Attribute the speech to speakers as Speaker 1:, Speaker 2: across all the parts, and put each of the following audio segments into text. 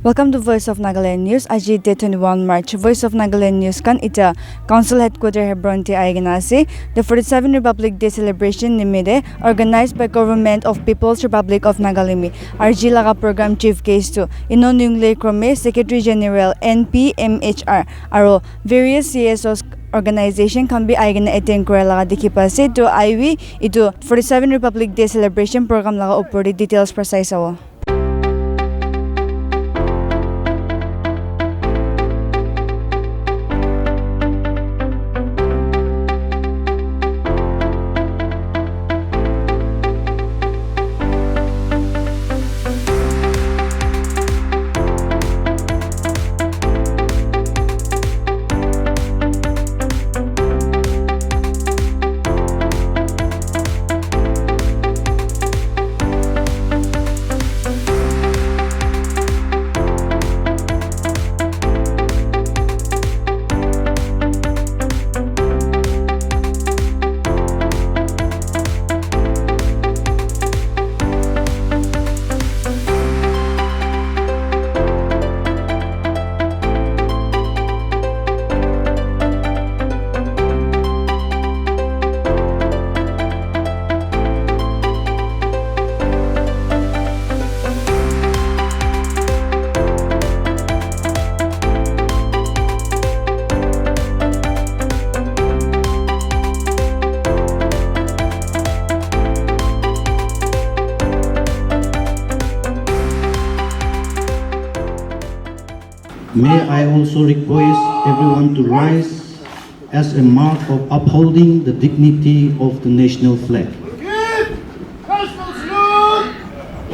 Speaker 1: Welcome to Voice of Nagaland News. Aji day 21 March. Voice of Nagaland News kan ita Council Headquarter Hebron ti aigena ase. The 47th Republic Day celebration nimide organized by Government of People's Republic of Nagalimi. RG laga program chief case to inon yung lay krome Secretary General NPMHR aro various CSOs organization can be aigena attend kora laga dikipase to IW ito 47th Republic Day celebration program laga upor details precise awo.
Speaker 2: May I also request everyone to rise as a mark of upholding the dignity of the national flag.
Speaker 3: National salute!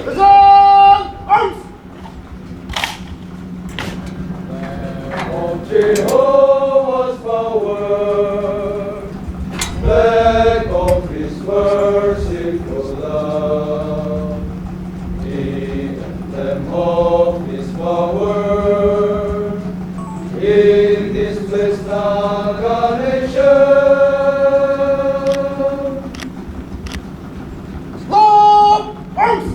Speaker 3: Present arms! Of Jehovah's power, flag of His merciful love, in the emblem of His power. In this place, Naga nation, Shilong Accord.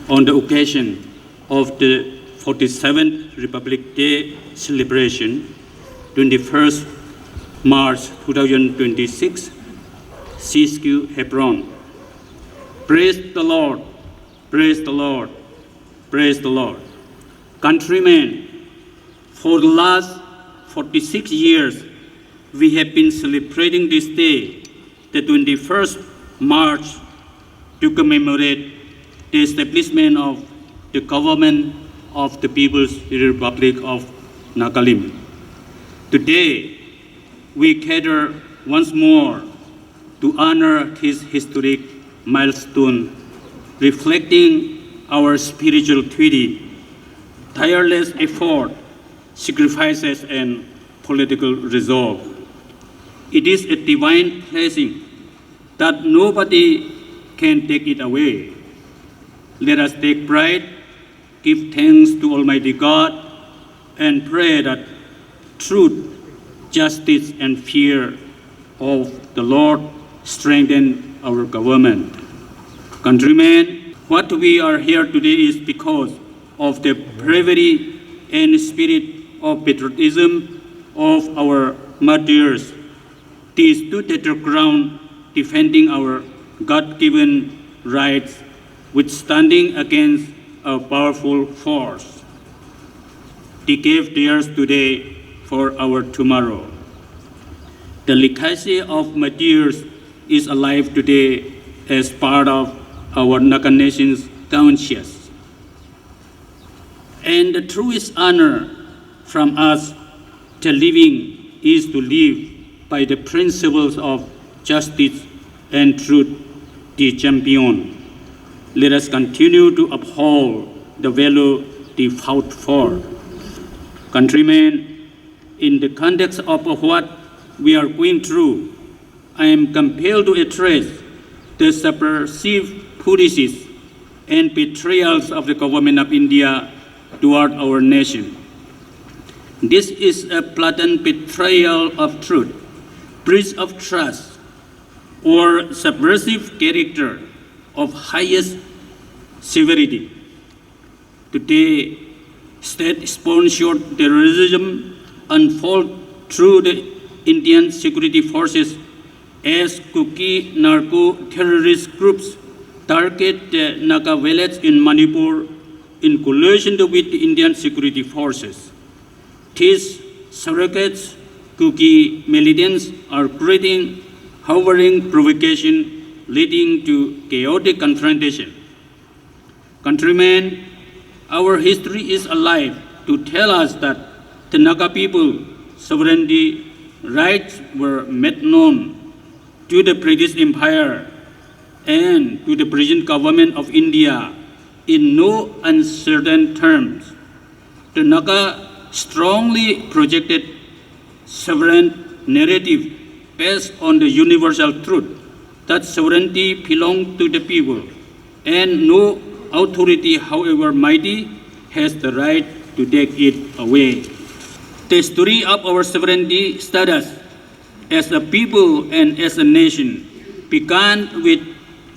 Speaker 4: On the occasion of the 47th Republic Day celebration, 21st March 2026, CSQ Hebron. Praise the Lord, praise the Lord, praise the Lord. Countrymen, for the last 46 years, we have been celebrating this day, the 21st March, to commemorate the establishment of the government of the People's Republic of Nagaland. Today, we gather once more to honor this historic milestone, reflecting our spiritual duty, tireless effort, sacrifices, and political resolve. It is a divine blessing that nobody can take it away. Let us take pride, give thanks to Almighty God, and pray that truth, justice, and fear of the Lord strengthen our government. Countrymen, what we are here today is because of the bravery and spirit of patriotism of our martyrs. They stood at the ground defending our God-given rights, withstanding against a powerful force. They gave theirs today for our tomorrow. The legacy of martyrs is alive today as part of our Naga nation's conscience. And the truest honor from us, the living, is to live by the principles of justice and truth, the champion. Let us continue to uphold the value they fought for. Countrymen, in the context of what we are going through, I am compelled to address the subversive policies and betrayals of the government of India toward our nation. This is a blatant betrayal of truth, breach of trust, or subversive character of highest severity. Today, state-sponsored terrorism unfolds through the Indian security forces as Kuki narco-terrorist groups target the Naga village in Manipur in collusion with the Indian security forces. These surrogates, Kuki militants, are creating hovering provocation leading to chaotic confrontation. Countrymen, our history is alive to tell us that the Naga people sovereignty rights were made known to the British Empire and to the present government of India in no uncertain terms. The Naga strongly projected sovereign narrative based on the universal truth that sovereignty belongs to the people and no authority, however mighty, has the right to take it away. The story of our sovereignty status as a people and as a nation began with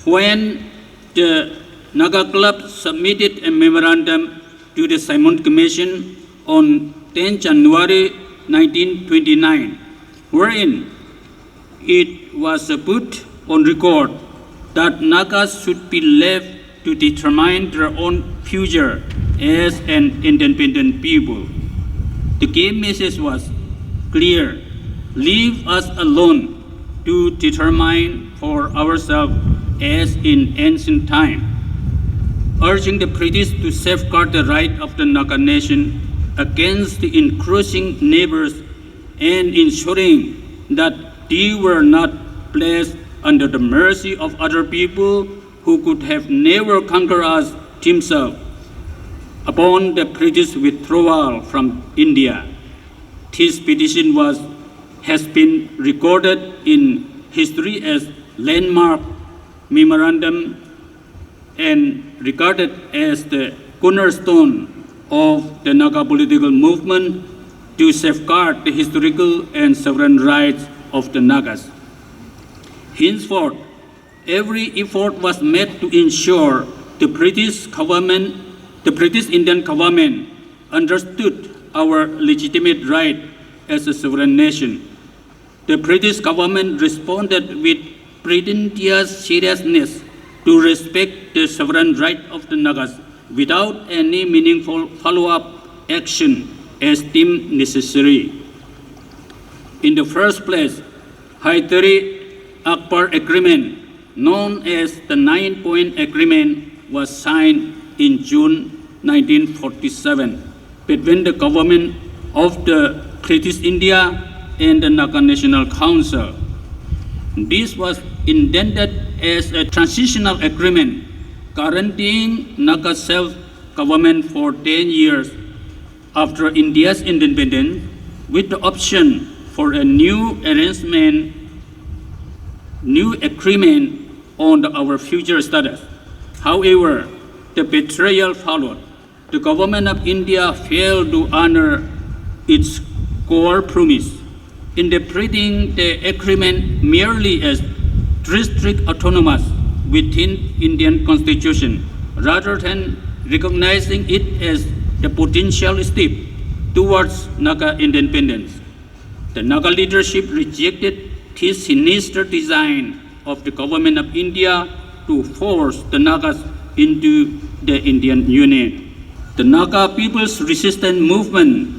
Speaker 4: when the Naga Club submitted a memorandum to the Simon Commission on 10 January 1929, wherein it was put on record that Nagas should be left to determine their own future as an independent people. The key message was clear: leave us alone to determine for ourselves as in ancient time, urging the British to safeguard the right of the Naga nation against the encroaching neighbors and ensuring that they were not placed under the mercy of other people who could have never conquered us themselves. Upon the British withdrawal from India, this petition has been recorded in history as landmark memorandum and regarded as the cornerstone of the Naga political movement to safeguard the historical and sovereign rights of the Nagas. Henceforth, every effort was made to ensure the British Indian government understood our legitimate right as a sovereign nation. The British government responded with pretentious seriousness to respect the sovereign right of the Nagas without any meaningful follow-up action as deemed necessary. In the first place, Shilong Accord agreement, known as the 9-point agreement, was signed in June 1947 between the government of the British India and the Naga National Council. This was intended as a transitional agreement guaranteeing Naga self-government for 10 years after India's independence, with the option for a new agreement on our future status. However, the betrayal followed. The government of India failed to honor its core promise, interpreting the agreement merely as district autonomous within Indian constitution, rather than recognizing it as the potential step towards Naga independence. The Naga leadership rejected this sinister design of the government of India to force the Nagas into the Indian Union. The Naga People's Resistance Movement,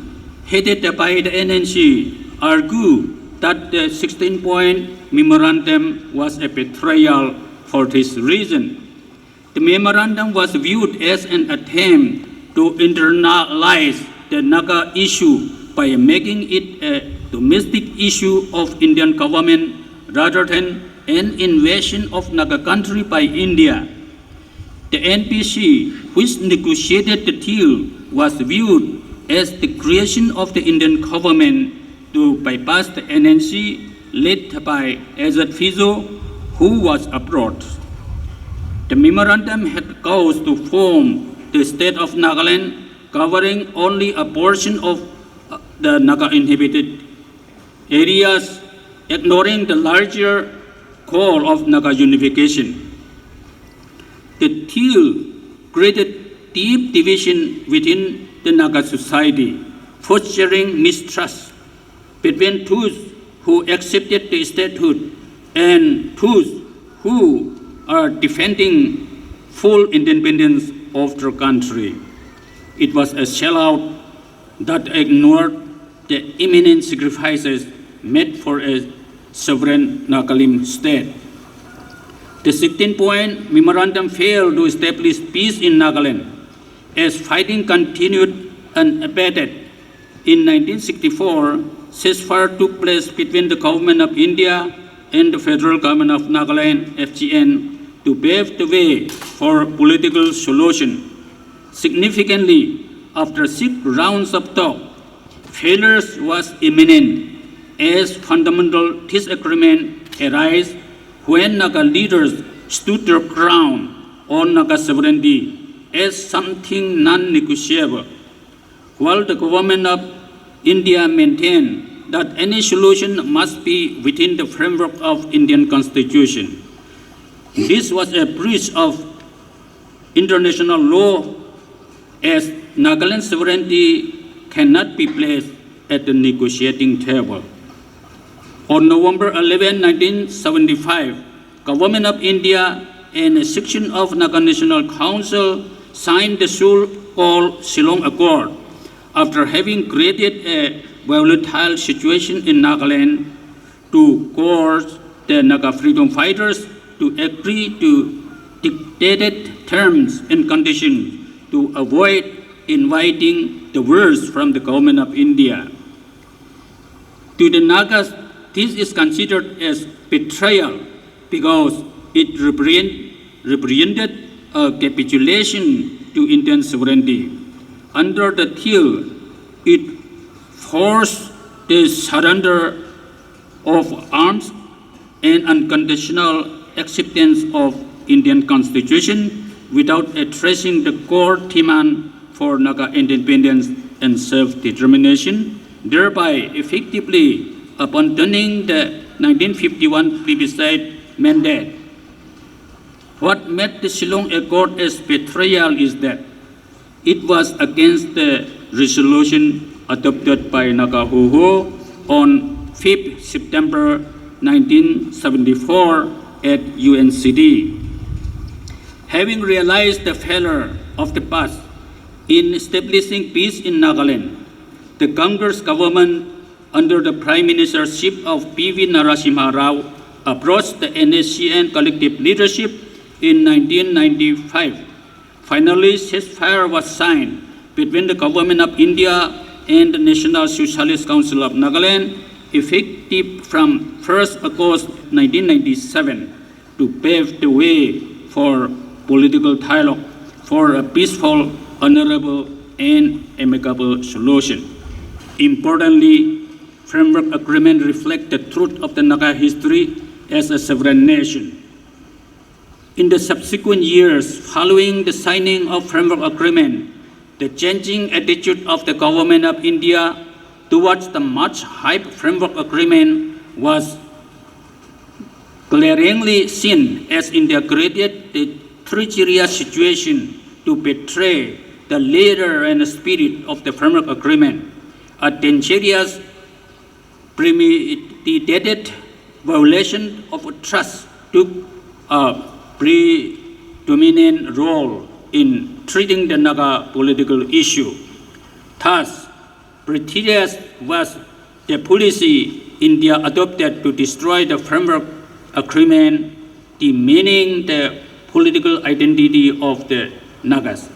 Speaker 4: headed by the NNC, argued that the 16-point memorandum was a betrayal for this reason. The memorandum was viewed as an attempt to internalize the Naga issue by making it a domestic issue of Indian government rather than an invasion of Naga country by India. The NPC, which negotiated the deal, was viewed as the creation of the Indian government to bypass the NNC led by Azad Fizo, who was abroad. The memorandum had caused to form the state of Nagaland, covering only a portion of the Naga inhabited areas, ignoring the larger goal of Naga unification. The deal created deep division within the Naga society, fostering mistrust between those who accepted the statehood and those who are defending full independence of their country. It was a sellout that ignored the imminent sacrifices made for a sovereign Nagalim state. The 16-point memorandum failed to establish peace in Nagaland, as fighting continued unabated. In 1964, ceasefire took place between the government of India and the federal government of Nagaland, Nscn, to pave the way for political solution. Significantly, after 6 rounds of talk, failure was imminent, as fundamental disagreement arose when Naga leaders stood their ground on Naga sovereignty as something non-negotiable, while the government of India maintained that any solution must be within the framework of Indian constitution. This was a breach of international law, as Nagaland sovereignty cannot be placed at the negotiating table. On November 11, 1975, Government of India and a section of Naga National Council signed the so-called Shilong Accord after having created a volatile situation in Nagaland to coerce the Naga freedom fighters to agree to dictated terms and conditions to avoid inviting the worst from the government of India. To the Nagas, this is considered as betrayal because it represented a capitulation to Indian sovereignty. Under the deal, it forced the surrender of arms and unconditional acceptance of Indian constitution without addressing the core demand for Naga independence and self-determination, thereby effectively abandoning the 1951 plebiscite mandate. What made the Shilong Accord as betrayal is that it was against the resolution adopted by Naga Hoho on 5 September 1974 at UNCD. Having realized the failure of the past in establishing peace in Nagaland, the Congress government under the Prime Ministership of P.V. Narasimha Rao approached the Nscn collective leadership in 1995. Finally, ceasefire was signed between the Government of India and the National Socialist Council of Nagaland, effective from 1st August 1997, to pave the way for political dialogue for a peaceful, honorable, and amicable solution. Importantly, framework agreement reflects the truth of the Naga history as a sovereign nation. In the subsequent years following the signing of framework agreement, the changing attitude of the government of India towards the much hyped framework agreement was glaringly seen as India created the treacherous situation to betray the letter and spirit of the framework agreement, a dangerous, premeditated violation of trust took a predominant role in treating the Naga political issue. Thus, betrayals was the policy India adopted to destroy the framework agreement, demeaning the political identity of the Nagas.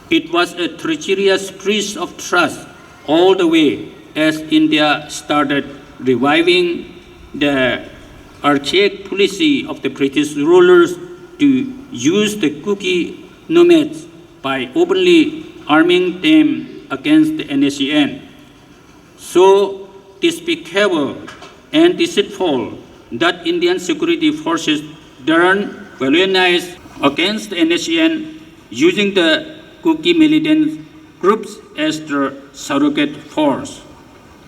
Speaker 4: It was a treacherous breach of trust all the way as India started reviving the archaic policy of the British rulers to use the Kuki nomads by openly arming them against the Nscn. So despicable and deceitful that Indian security forces turned villainized against the Nscn, using the Kuki militant groups as their surrogate force.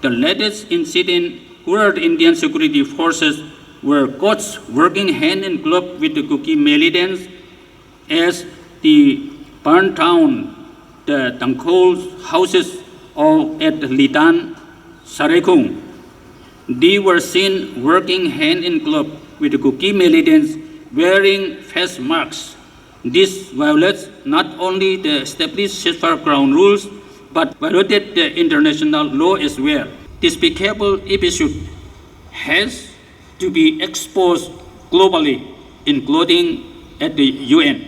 Speaker 4: The latest incident where the Indian security forces were caught working hand in glove with the Kuki militants as they burned down the Tangkhol houses at Litan, Sarekung. They were seen working hand in glove with the Kuki militants wearing face masks. This violates not only the established ceasefire ground rules, but violated the international law as well. Despicable episode has to be exposed globally, including at the UN.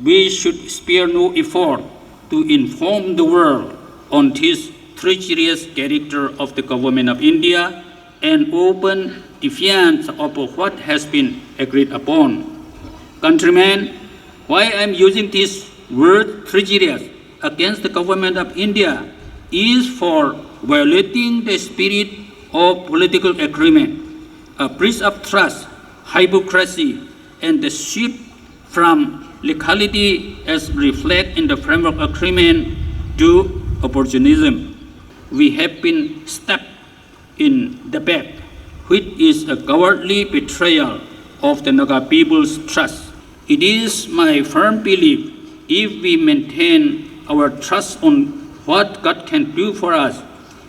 Speaker 4: We should spare no effort to inform the world on this treacherous character of the government of India and open defiance of what has been agreed upon. Countrymen, why I'm using this word treacherous against the government of India is for violating the spirit of political agreement, a breach of trust, hypocrisy, and the shift from legality as reflected in the framework agreement to opportunism. We have been stabbed in the back, which is a cowardly betrayal of the Naga people's trust. It is my firm belief if we maintain our trust on what God can do for us,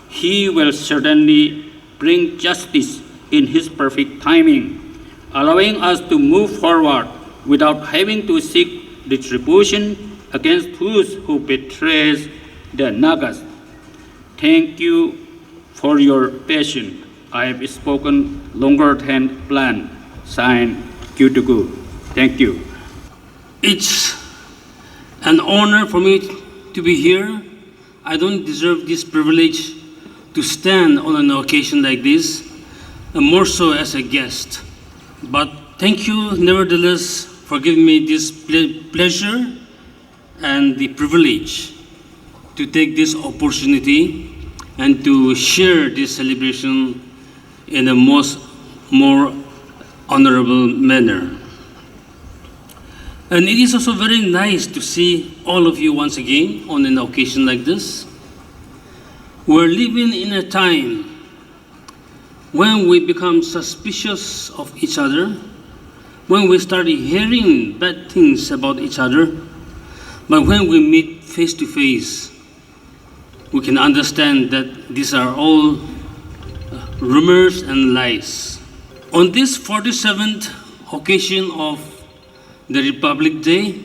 Speaker 4: He will certainly bring justice in His perfect timing, allowing us to move forward without having to seek retribution against those who betrays the Nagas. Thank you for your patience. I have spoken longer than planned. Signed, Kyutuku. Thank you.
Speaker 5: It's an honor for me to be here. I don't deserve this privilege to stand on an occasion like this, and more so as a guest. But thank you nevertheless for giving me this pleasure and the privilege to take this opportunity and to share this celebration in a more honorable manner. And it is also very nice to see all of you once again on an occasion like this. We're living in a time when we become suspicious of each other, when we start hearing bad things about each other, but when we meet face to face, we can understand that these are all rumors and lies. On this 47th occasion of the Republic Day,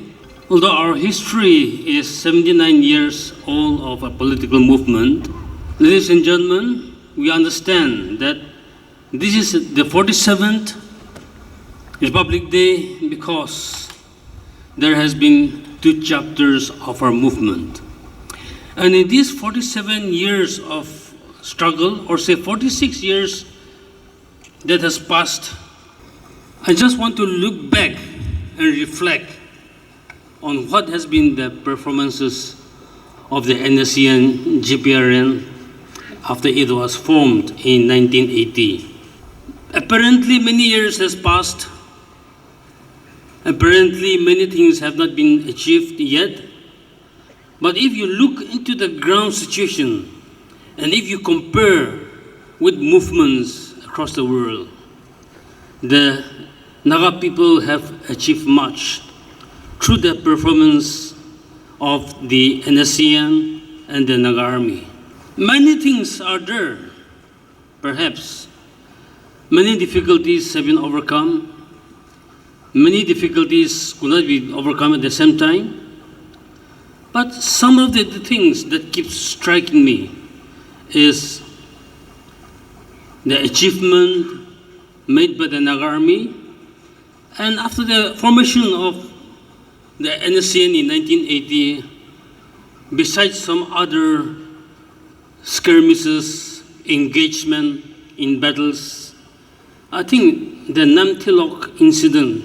Speaker 5: although our history is 79 years old of a political movement, ladies and gentlemen, we understand that this is the 47th Republic Day because there has been 2 chapters of our movement. And in these 47 years of struggle, or say 46 years that has passed, I just want to look back and reflect on what has been the performances of the Nscn GPRN after it was formed in 1980. Apparently, many years has passed, Apparently, many things have not been achieved yet. But if you look into the ground situation, and if you compare with movements across the world, the Naga people have achieved much through the performance of the Nscn and the Naga army. Many things are there, perhaps. Many difficulties have been overcome. Many difficulties could not be overcome at the same time. But some of the things that keep striking me is the achievement made by the Naga army. And after the formation of the Nscn in 1980, besides some other skirmishes, engagement in battles, I think the Namtilok incident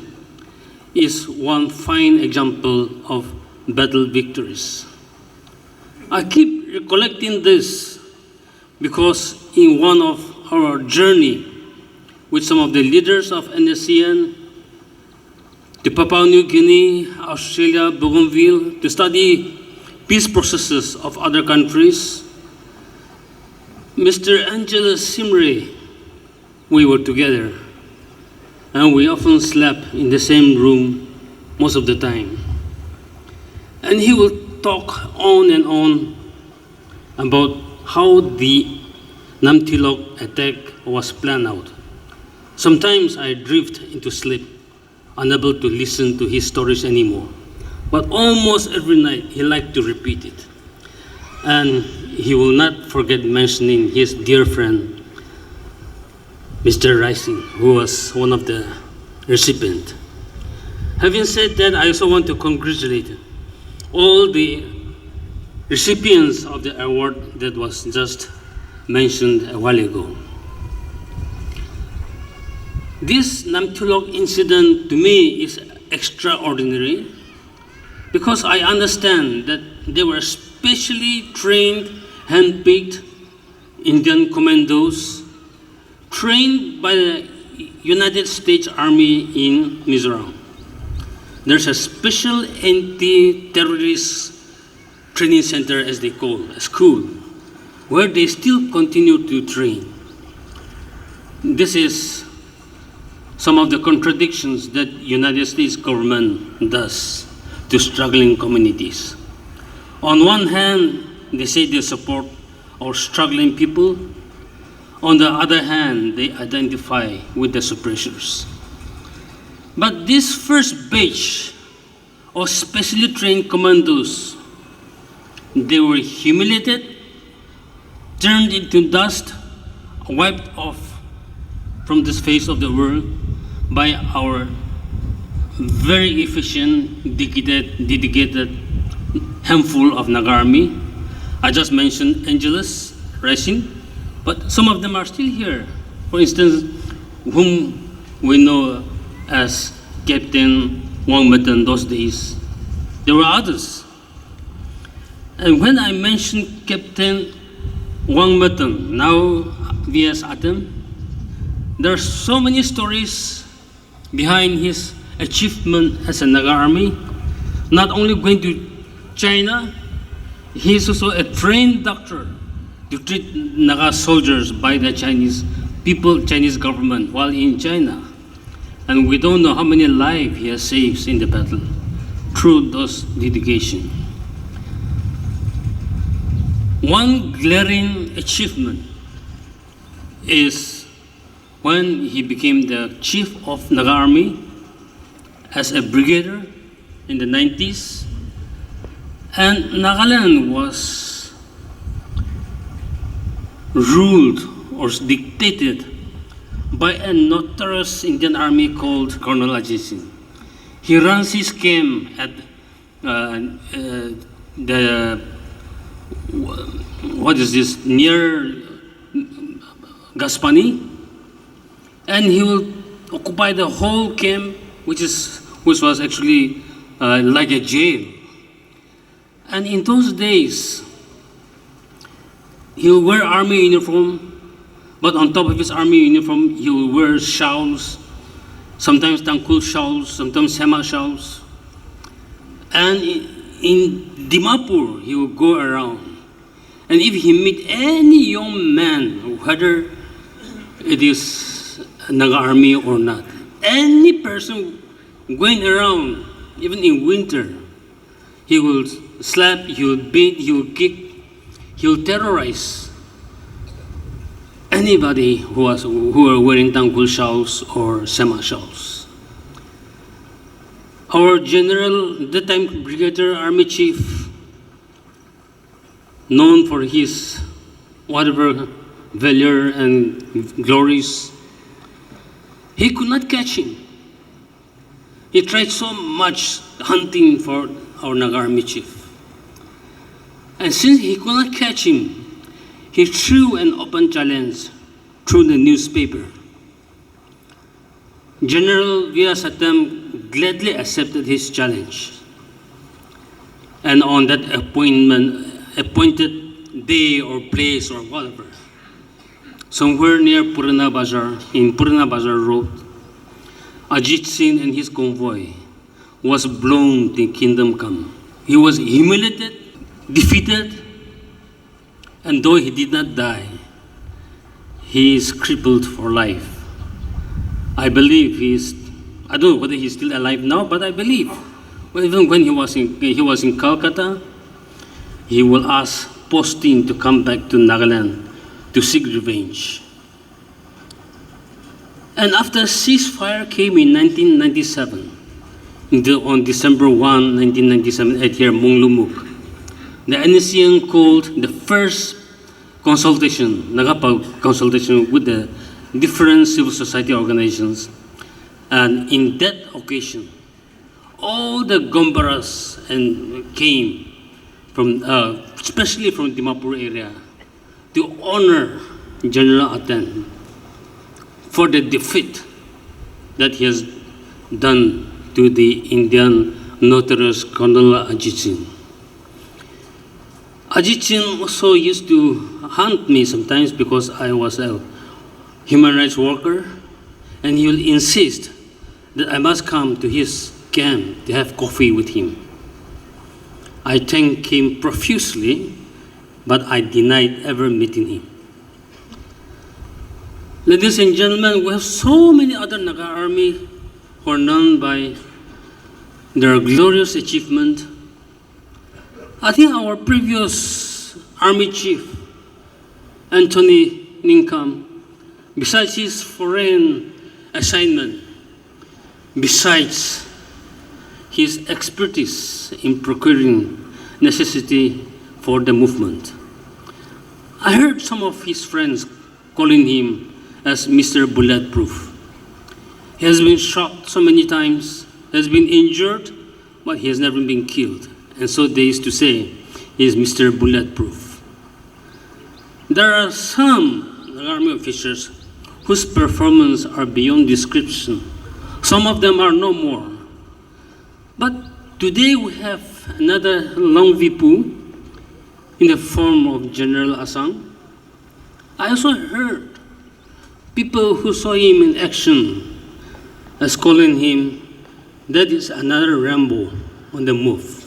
Speaker 5: is one fine example of battle victories. I keep recollecting this because in one of our journey with some of the leaders of Nscn to Papua New Guinea, Australia, Bougainville, to study peace processes of other countries, Mr. Angela Simre, we were together, and we often slept in the same room most of the time. And he will talk on and on about how the Namtilok attack was planned out. Sometimes I drift into sleep, unable to listen to his stories anymore. But almost every night, he liked to repeat it. And he will not forget mentioning his dear friend, Mr. Rising, who was one of the recipients. Having said that, I also want to congratulate all the recipients of the award that was just mentioned a while ago. This Namtilok incident to me is extraordinary because I understand that they were specially trained, handpicked Indian commandos trained by the United States Army in Mizoram. There's a special anti-terrorist training center, as they call a school, where they still continue to train. This is some of the contradictions that United States government does to struggling communities. On one hand, they say they support our struggling people. On the other hand, they identify with the suppressors. But this first batch of specially trained commandos, they were humiliated, turned into dust, wiped off from the face of the world by our very efficient, dedicated handful of Naga army. I just mentioned Angelus Rising, but some of them are still here. For instance, whom we know as Captain Wang Metan those days. There were others. And when I mentioned Captain Wang Metan, now VS Atem, there are so many stories behind his achievement as a Naga army. Not only going to China, he is also a trained doctor to treat Naga soldiers by the Chinese people, Chinese government while in China. And we don't know how many lives he has saved in the battle through those dedication. One glaring achievement is when he became the chief of Naga army as a brigadier in the 90s. And Nagaland was ruled or dictated by a notorious Indian army called Colonel Ajit. He runs his camp at near Gaspani, and he will occupy the whole camp, which was actually like a jail. And in those days, he will wear army uniform, but on top of his army uniform, he will wear shawls sometimes tangkul shawls, sometimes sema shawls. And in Dimapur, he would go around. And if he meet any young man, whether it is Naga army or not, any person going around, even in winter, he will slap, he will beat, he will kick, he will terrorize anybody who are wearing tangkul shawls or sema shawls. Our general, that time Brigadier Army Chief, known for his whatever valor and glories, he could not catch him. He tried so much hunting for our Naga Army Chief. And since he could not catch him, he threw an open challenge through the newspaper. General Via Satem gladly accepted his challenge. And on that appointed day or place or whatever, somewhere near Purana Bazar, in Purana Bazar Road, Ajit Singh and his convoy was blown to kingdom come. He was humiliated, defeated, and though he did not die, he is crippled for life. I believe I don't know whether he's still alive now, but I believe even when he was in Calcutta, he will ask posting to come back to Nagaland to seek revenge. And after ceasefire came in 1997, on December 1, 1997, at here Monglumuk, the Nscn called the first consultation, Naga consultation with the different civil society organizations. And in that occasion, all the Gombaras came from, especially from Dimapur area, to honor General Aten for the defeat that he has done to the Indian notorious Colonel Ajit Singh. Ajit Singh also used to hunt me sometimes because I was a human rights worker, and he will insist that I must come to his camp to have coffee with him. I thanked him profusely, but I denied ever meeting him. Ladies and gentlemen, we have so many other Naga army who are known by their glorious achievement. I think our previous army chief, Anthony Ninkam, besides his foreign assignment, besides his expertise in procuring necessity for the movement, I heard some of his friends calling him as Mr. Bulletproof. He has been shot so many times, has been injured, but he has never been killed. And so they used to say he is Mr. Bulletproof. There are some army officers whose performance are beyond description. Some of them are no more. But today we have another Long Vipu in the form of General Asang. I also heard people who saw him in action as calling him, that is another Rambo on the move.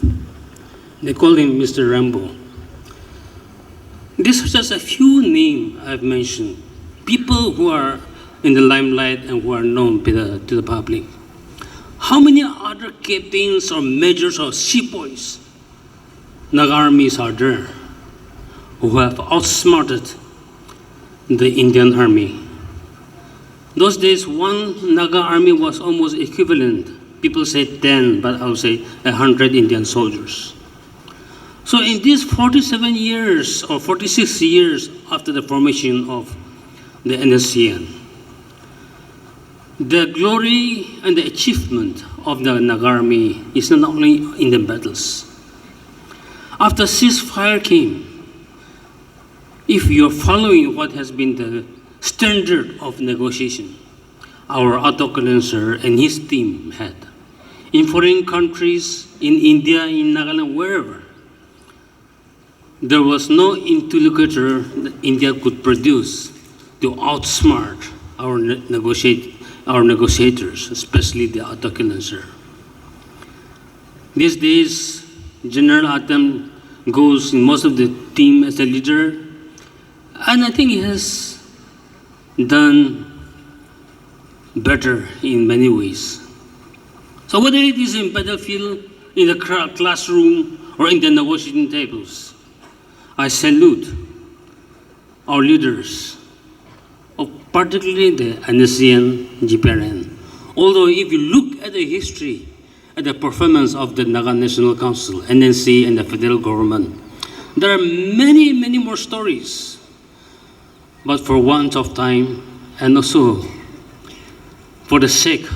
Speaker 5: They call him Mr. Rambo. These are just a few names I've mentioned. People who are in the limelight and who are known to the public. How many other captains or majors or sepoys, Naga armies are there who have outsmarted the Indian army? Those days, one Naga army was almost equivalent. People say 10, but I'll say 100 Indian soldiers. So in these 47 years or 46 years after the formation of the Nscn, the glory and the achievement of the Naga army is not only in the battles. After ceasefire came, if you're following what has been the standard of negotiation, our autocondenser and his team had, in foreign countries, in India, in Nagaland, wherever, there was no interlocutor that India could produce to outsmart our our negotiators, especially the advocacy. These days, General Atem goes in most of the team as a leader, and I think he has done better in many ways. So whether it is in battlefield, in the classroom, or in the negotiating tables, I salute our leaders, particularly the Nscn GPRN. Although if you look at the history, at the performance of the Naga National Council, NNC, and the federal government, there are many, many more stories. But for want of time, and also for the sake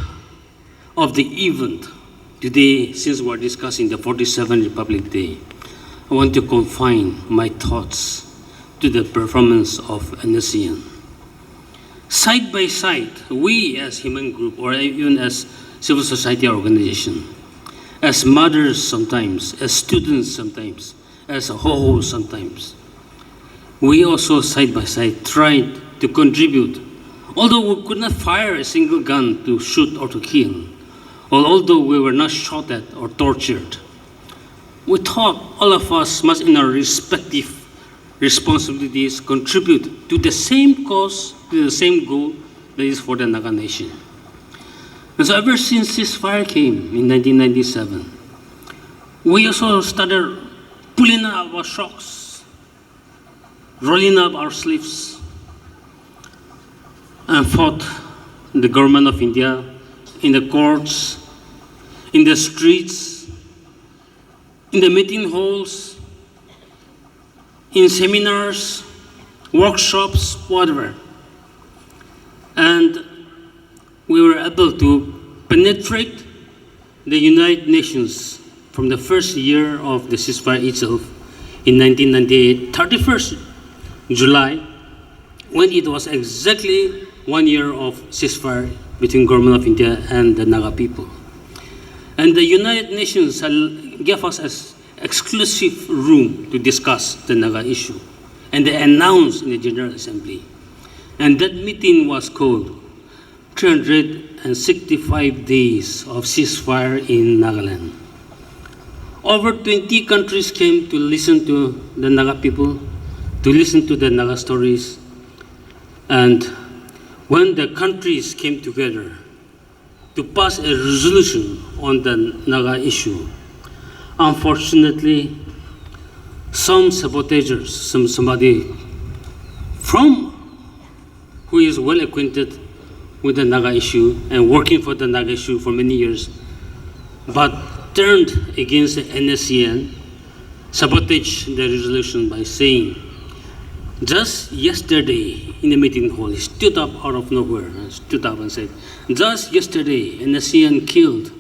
Speaker 5: of the event today, since we're discussing the 47th Republic Day, I want to confine my thoughts to the performance of Nscn. Side by side, we as human group, or even as civil society organization, as mothers sometimes, as students sometimes, as a whole sometimes, we also side by side tried to contribute, although we could not fire a single gun to shoot or to kill, or although we were not shot at or tortured. We thought all of us must, in our respective responsibilities, contribute to the same cause, to the same goal, that is for the Naga Nation. And so ever since ceasefire came in 1997, we also started pulling up our socks, rolling up our sleeves, and fought the government of India in the courts, in the streets, in the meeting halls, in seminars, workshops, whatever. And we were able to penetrate the United Nations from the first year of the ceasefire itself in 1998, 31st July, when it was exactly 1 year of ceasefire between government of India and the Naga people. And the United Nations gave us an exclusive room to discuss the Naga issue. And they announced in the General Assembly. And that meeting was called 365 days of ceasefire in Nagaland. Over 20 countries came to listen to the Naga people, to listen to the Naga stories. And when the countries came together to pass a resolution on the Naga issue, unfortunately, some sabotagers, somebody from who is well acquainted with the Naga issue and working for the Naga issue for many years, but turned against the Nscn, sabotaged the resolution by saying, just yesterday in the meeting hall, he stood up out of nowhere, stood up and said, just yesterday, Nscn killed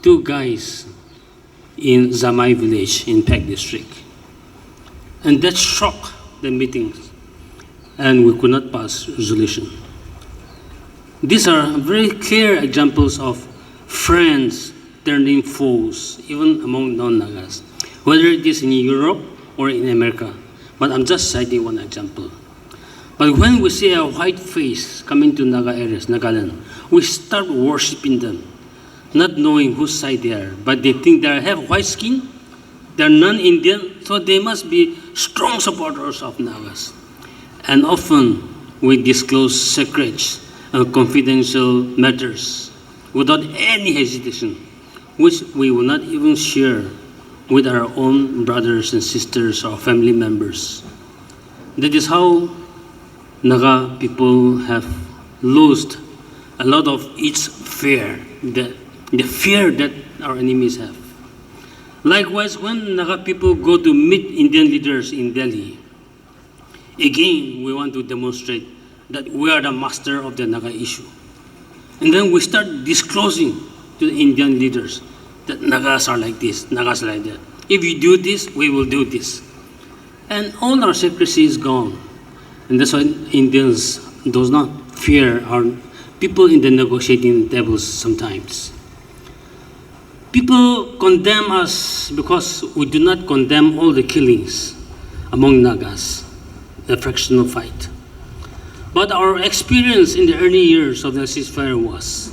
Speaker 5: 2 guys in Zamai village in Pek district. And that shocked the meetings, and we could not pass resolution. These are very clear examples of friends turning foes, even among non-Nagas, whether it is in Europe or in America. But I'm just citing one example. But when we see a white face coming to Naga areas, Nagaland, we start worshiping them, not knowing whose side they are. But they think they have white skin, they're non-Indian, so they must be strong supporters of Nagas. And often we disclose secrets and confidential matters without any hesitation, which we will not even share with our own brothers and sisters or family members. That is how Naga people have lost a lot of its fear, the fear that our enemies have. Likewise, when Naga people go to meet Indian leaders in Delhi, again, we want to demonstrate that we are the master of the Naga issue. And then we start disclosing to the Indian leaders that Nagas are like this, Nagas are like that. If you do this, we will do this. And all our secrecy is gone. And that's why Indians do not fear our people in the negotiating tables sometimes. People condemn us because we do not condemn all the killings among Nagas, the fractional fight. But our experience in the early years of the ceasefire was,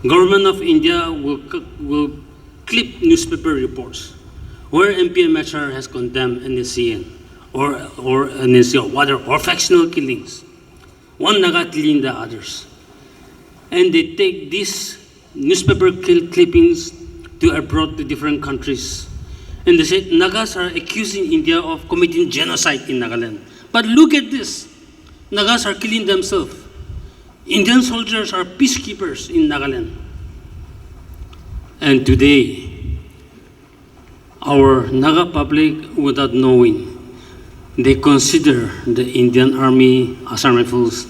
Speaker 5: government of India will clip newspaper reports where MPMHR has condemned Nscn or Nscn or factional killings, one Naga killing the others. And they take these newspaper clippings to abroad to different countries. And they say Nagas are accusing India of committing genocide in Nagaland. But look at this. Nagas are killing themselves. Indian soldiers are peacekeepers in Nagaland. And today, our Naga public, without knowing, they consider the Indian Army, Assam Rifles,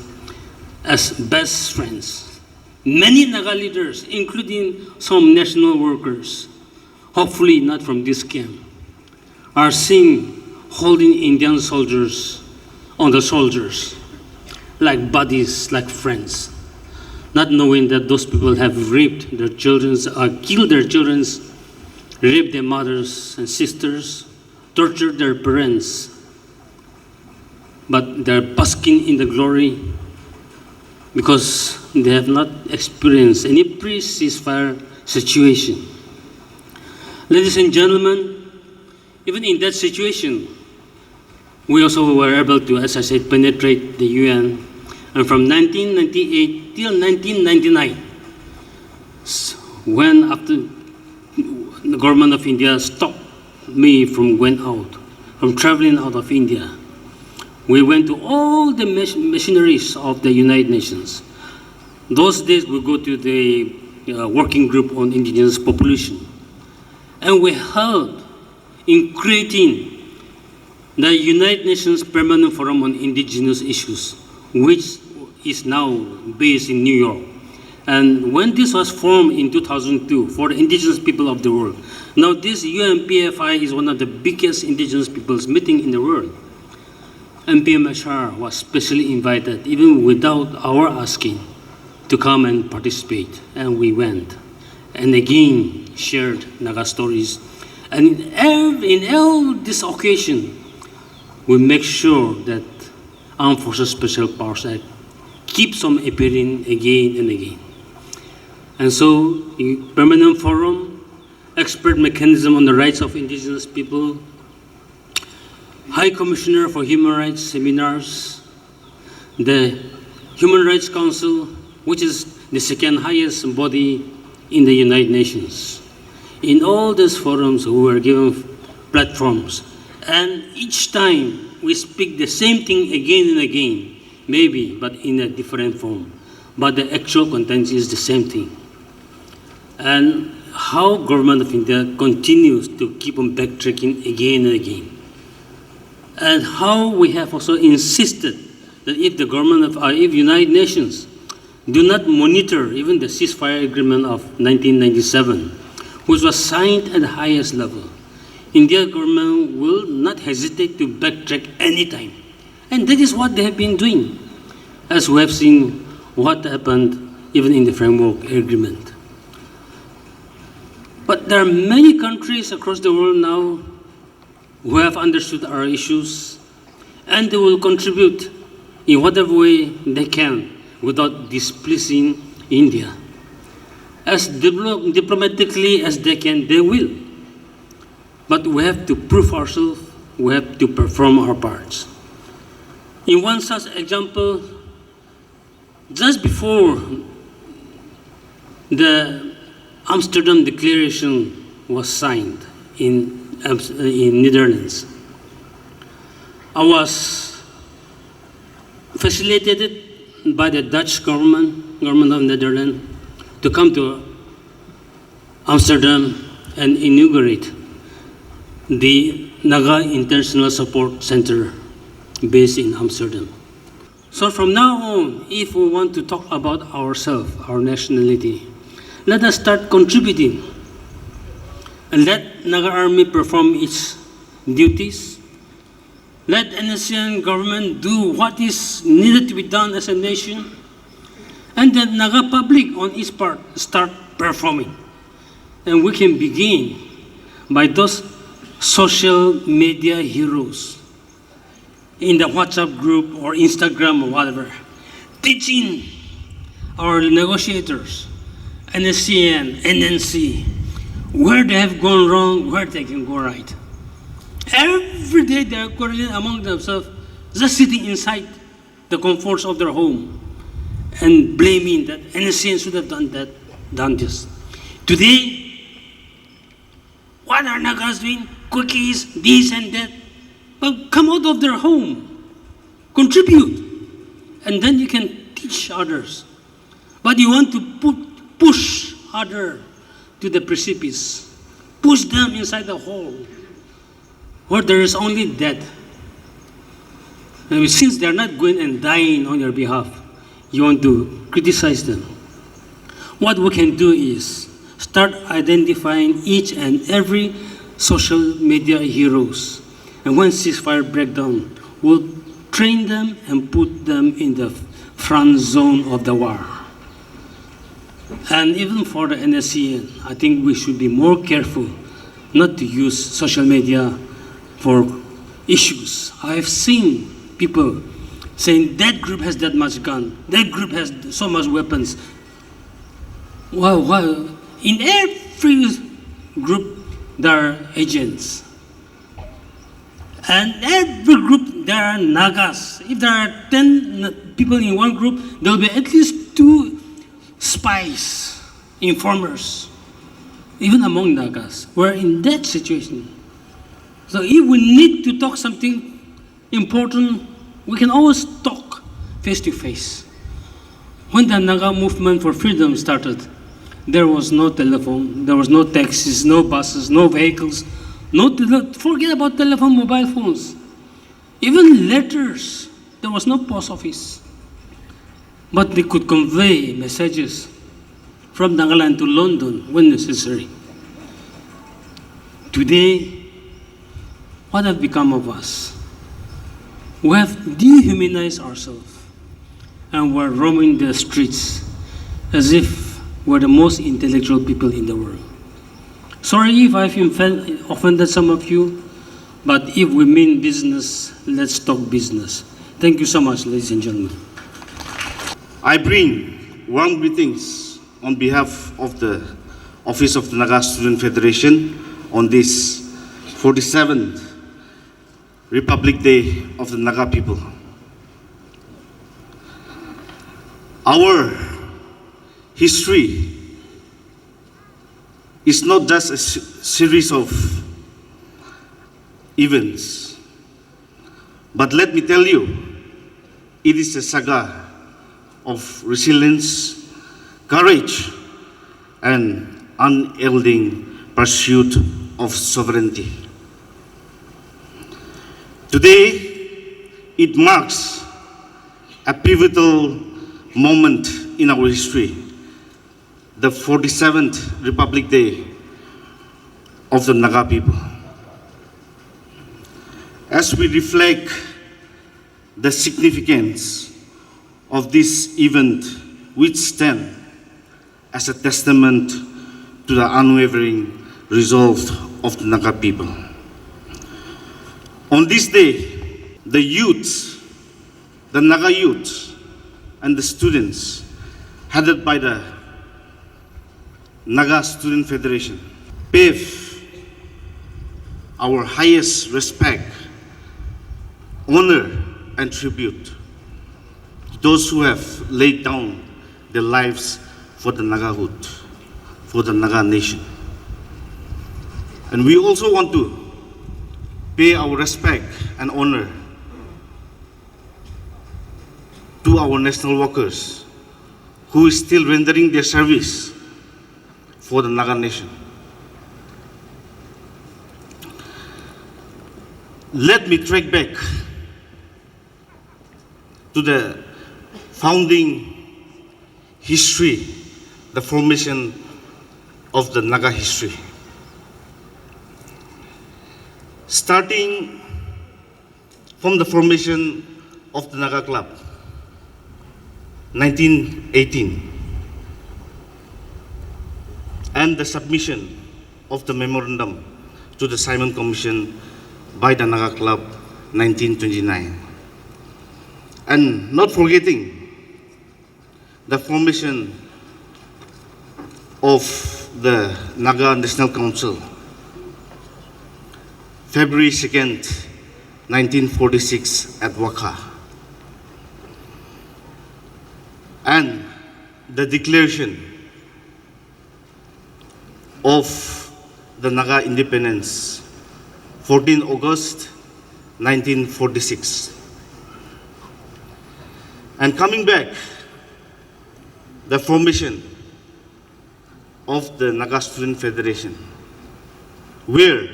Speaker 5: as best friends. Many Naga leaders, including some national workers, hopefully not from this camp, are seen holding Indian soldiers on the shoulders, like buddies, like friends, not knowing that those people have raped their children, killed their children, raped their mothers and sisters, tortured their parents, but they're basking in the glory because they have not experienced any pre-ceasefire situation. Ladies and gentlemen, even in that situation, we also were able to, as I said, penetrate the UN. And from 1998 till 1999, when after the government of India stopped me from going out, from traveling out of India, we went to all the machineries of the United Nations. Those days we go to the working group on indigenous population. And we helped in creating the United Nations Permanent Forum on Indigenous Issues, which is now based in New York. And when this was formed in 2002 for the indigenous people of the world, now this UNPFI is one of the biggest indigenous peoples meeting in the world. MPMHR was specially invited, even without our asking, to come and participate, and we went. And again, shared Naga stories. And in all this occasion, we make sure that Armed Forces Special Powers Act keeps on appearing again and again. And so, in Permanent Forum, expert mechanism on the rights of indigenous people, High Commissioner for Human Rights seminars, the Human Rights Council, which is the second highest body in the United Nations. In all these forums, we were given platforms, and each time we speak the same thing again and again, maybe, but in a different form. But the actual content is the same thing. And how government of India continues to keep on backtracking again and again. And how we have also insisted that if the government of, if United Nations do not monitor even the ceasefire agreement of 1997, which was signed at the highest level, Indian government will not hesitate to backtrack anytime. And that is what they have been doing, as we have seen what happened even in the framework agreement. But there are many countries across the world now who have understood our issues, and they will contribute in whatever way they can without displeasing India. As diplomatically as they can, they will. But we have to prove ourselves, we have to perform our parts. In one such example, just before the Amsterdam Declaration was signed in Netherlands, I was facilitated by the Dutch government of Netherlands, to come to Amsterdam and inaugurate the Naga International Support Center based in Amsterdam. So from now on, if we want to talk about ourselves, our nationality, let us start contributing and let Naga Army perform its duties. Let Nscn government do what is needed to be done as a nation. And the Naga public on its part start performing. And we can begin by those social media heroes in the WhatsApp group or Instagram or whatever, teaching our negotiators, Nscn, NNC, where they have gone wrong, where they can go right. Every day they are quarreling among themselves, just sitting inside the comforts of their home and blaming that Nscn should have done that, done this. Today, what are Nagas doing? Cookies, this and that. But come out of their home, contribute, and then you can teach others. But you want to push others to the precipice, push them inside the hole where there is only death. And since they're not going and dying on your behalf, you want to criticize them. What we can do is start identifying each and every social media heroes. And when ceasefire breakdown, we'll train them and put them in the front zone of the war. And even for the Nscn, I think we should be more careful not to use social media for issues. I've seen people saying that group has that much gun, that group has so much weapons. Well, in every group there are agents. And every group there are Nagas. If there are 10 people in one group, there will be at least 2 spies, informers, even among Nagas. We're in that situation. So if we need to talk something important, we can always talk face to face. When the Naga movement for freedom started, there was no telephone, there was no taxis, no buses, no vehicles, forget about telephone, mobile phones. Even letters, there was no post office. But they could convey messages from Nagaland to London when necessary. Today, what have become of us? We have dehumanized ourselves and we're roaming the streets as if we're the most intellectual people in the world. Sorry if I've offended some of you, but if we mean business, let's talk business. Thank you so much, ladies and gentlemen.
Speaker 6: I bring warm greetings on behalf of the Office of the Naga Student Federation on this 47th Republic Day of the Naga people. Our history is not just a series of events, but let me tell you, it is a saga of resilience, courage, and unyielding pursuit of sovereignty. Today, it marks a pivotal moment in our history, the 47th Republic Day of the Naga people. As we reflect the significance of this event, which stands as a testament to the unwavering resolve of the Naga people. On this day, the youth, the Naga youth, and the students, headed by the Naga Student Federation, pave our highest respect, honor, and tribute to those who have laid down their lives for the Nagahood, for the Naga nation. And we also want to pay our respect and honor to our national workers who is still rendering their service for the Naga nation. Let me track back to the founding history, the formation of the Naga history. Starting from the formation of the Naga Club, 1918, and the submission of the memorandum to the Simon Commission by the Naga Club, 1929. and not forgetting the formation of the Naga National Council, February 2nd, 1946 at Waka, and the declaration of the Naga independence, 14 August 1946. And coming back, the formation of the Naga Student Federation, where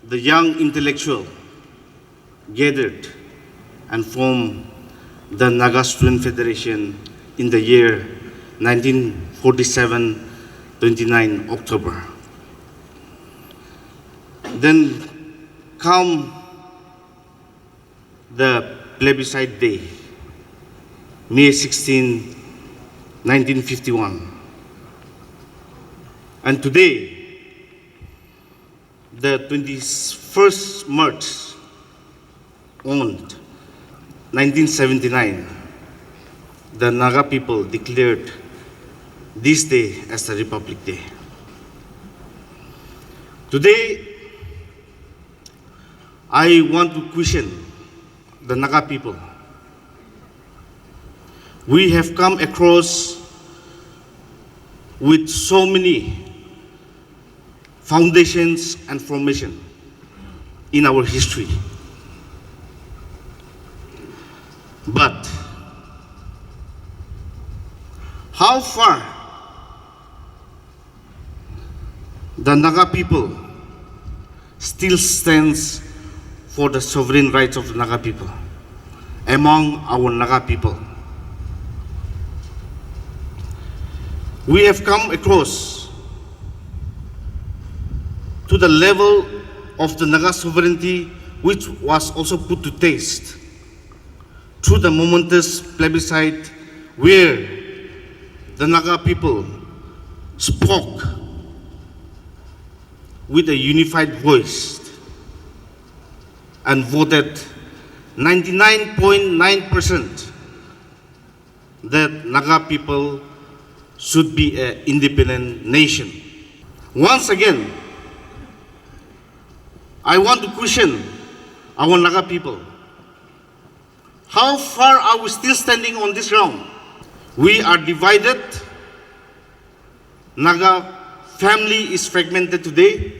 Speaker 6: the young intellectual gathered and formed the Naga Student Federation in the year 1947, 29 October. Then come the plebiscite day, May 16, 1951. And today, the 21st March on 1979, the Naga people declared this day as the Republic Day. Today, I want to question the Naga people. We have come across with so many foundations and formation in our history. But how far the Naga people still stands for the sovereign rights of the Naga people among our Naga people? We have come across to the level of the Naga sovereignty, which was also put to test through the momentous plebiscite where the Naga people spoke with a unified voice and voted 99.9% that Naga people should be an independent nation. Once again, I want to question our Naga people. How far are we still standing on this ground? We are divided. Naga family is fragmented today.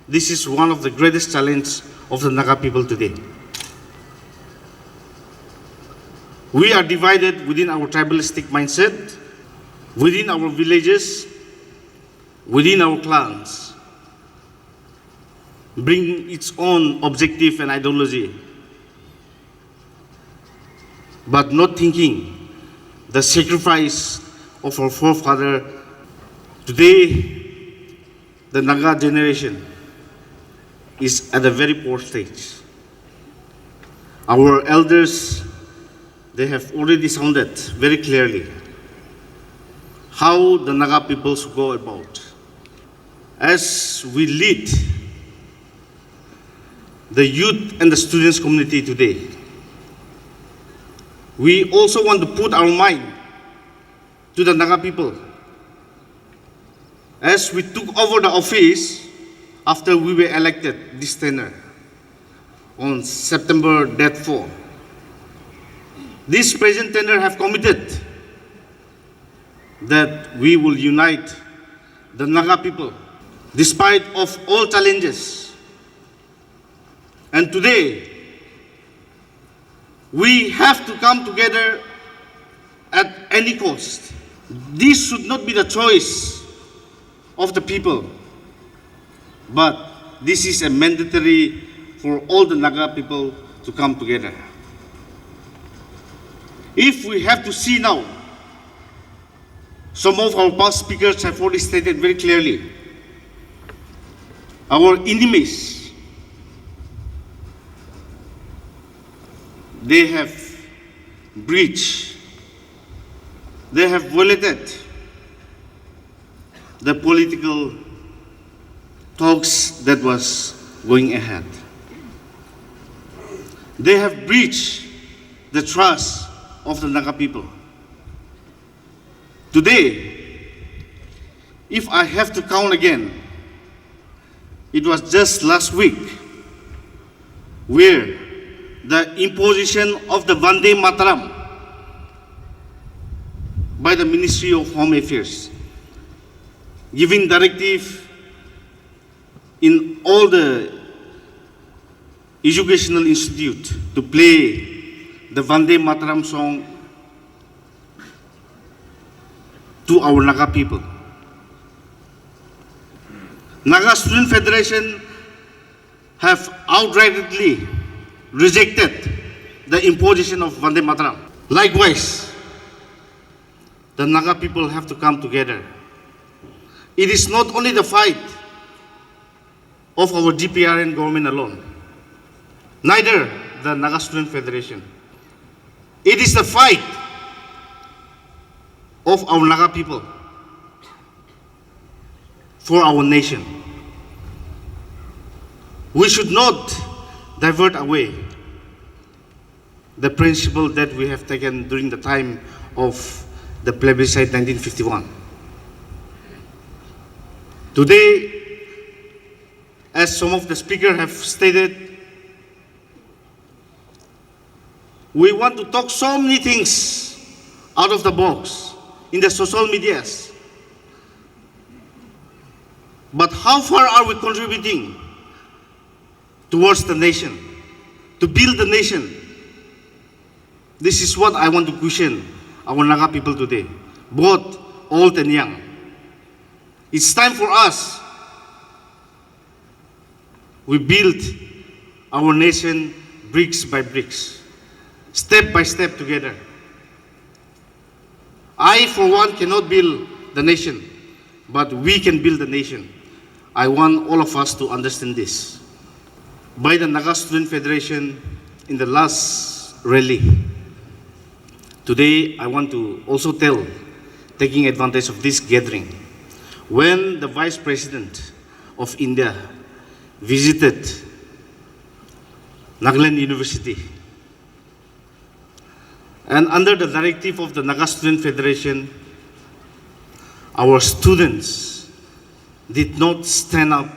Speaker 6: This is one of the greatest challenges of the Naga people today. We are divided within our tribalistic mindset, within our villages, within our clans, bring its own objective and ideology, but not thinking the sacrifice of our forefather. Today, the Naga generation is at a very poor stage. Our elders, they have already sounded very clearly how the Naga peoples go about. As we lead the youth and the students community today, we also want to put our mind to the Naga people. As we took over the office after we were elected this tenure on September 4, this present tenure have committed that we will unite the Naga people despite of all challenges. And today, we have to come together at any cost. This should not be the choice of the people, but this is a mandatory for all the Naga people to come together. If we have to see now, some of our past speakers have already stated very clearly, our enemies, they have breached, they have violated the political talks that was going ahead. They have breached the trust of the Naga people. Today, if I have to count again, it was just last week where the imposition of the Vande Mataram by the Ministry of Home Affairs, giving directive in all the educational institute to play the Vande Mataram song to our Naga people. Naga Student Federation have outrightly rejected the imposition of Vande Mataram. Likewise, the Naga people have to come together. It is not only the fight of our DPRN government alone, neither the Naga Student Federation. It is the fight of our Naga people for our nation. We should not divert away the principle that we have taken during the time of the plebiscite 1951. Today, as some of the speakers have stated, we want to talk so many things out of the box in the social medias. But how far are we contributing towards the nation, to build the nation? This is what I want to question our Naga people today, both old and young. It's time for us. We build our nation bricks by bricks, step by step together. I, for one, cannot build the nation, but we can build the nation. I want all of us to understand this. By the Naga Student Federation in the last rally, today I want to also tell, taking advantage of this gathering, when the Vice President of India visited Nagaland University, and under the directive of the Naga Student Federation, our students did not stand up,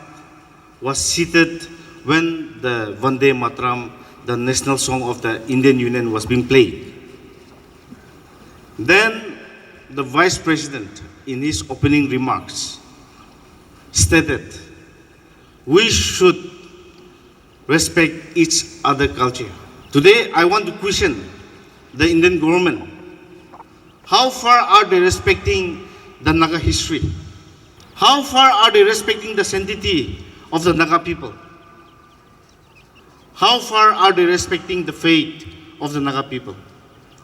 Speaker 6: was seated when the Vande Mataram, the national song of the Indian Union, was being played. Then the Vice President, in his opening remarks, stated, we should respect each other culture. Today, I want to question the Indian government. How far are they respecting the Naga history? How far are they respecting the sanctity of the Naga people? How far are they respecting the faith of the Naga people?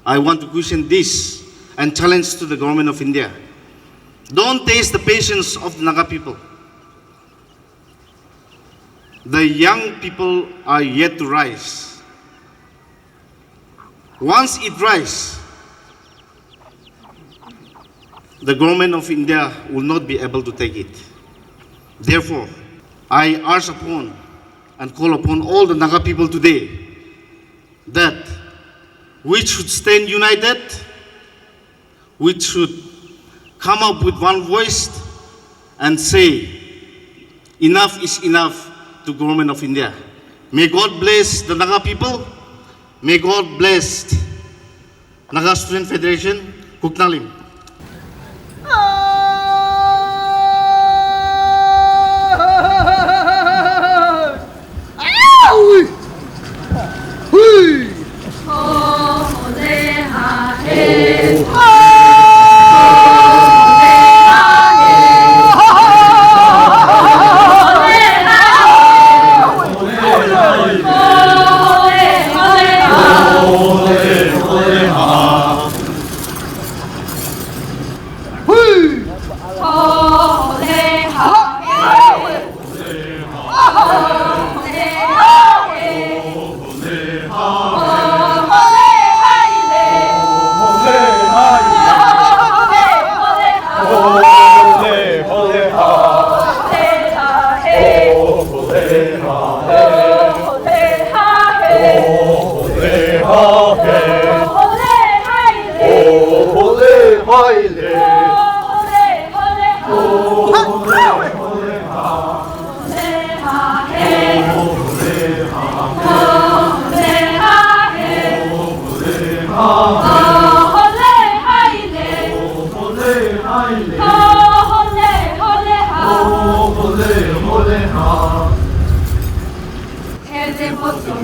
Speaker 6: I want to question this and challenge to the government of India. Don't taste the patience of the Naga people. The young people are yet to rise. Once it rises, the government of India will not be able to take it. Therefore, I urge upon and call upon all the Naga people today that we should stand united, we should come up with one voice and say, enough is enough to government of India. May God bless the Naga people. May God bless Naga Student Federation. Kuknalim.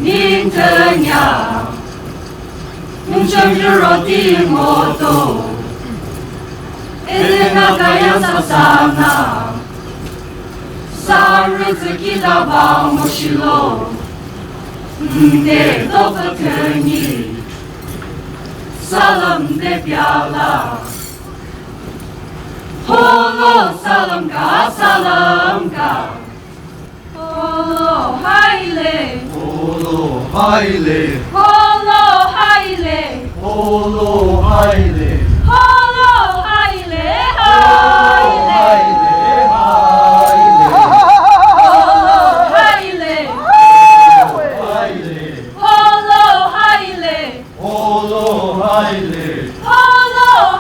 Speaker 7: 民真呀，用生日若定我都，那个样子上啊，日子给他帮我洗喽，得都不可你，撒了得表了，呼噜撒了嘎。Holo haile,
Speaker 3: Holo haile,
Speaker 7: holo haile,
Speaker 3: holo haile,
Speaker 7: holo haile, holo haile,
Speaker 3: holo haile,
Speaker 7: holo haile, holo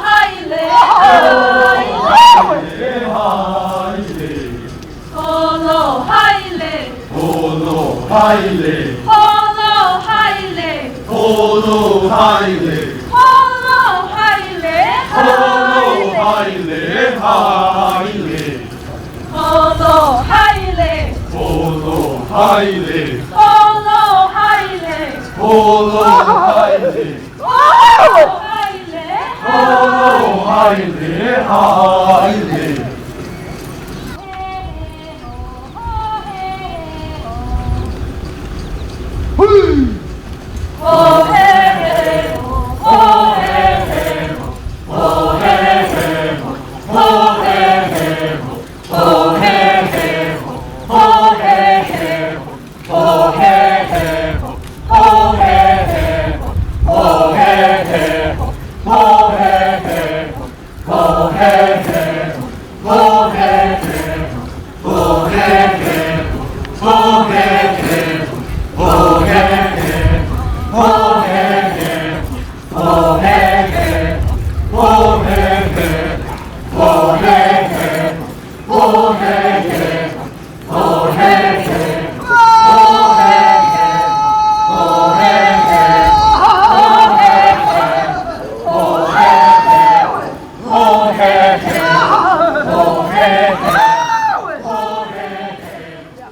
Speaker 7: haile.
Speaker 3: holo haile,
Speaker 7: Holo haile,
Speaker 3: holo haile,
Speaker 7: holo haile,
Speaker 3: holo haile, haile,
Speaker 7: holo haile,
Speaker 3: holo haile,
Speaker 7: holo haile,
Speaker 3: holo haile,
Speaker 7: holo haile,
Speaker 3: holo haile, haile.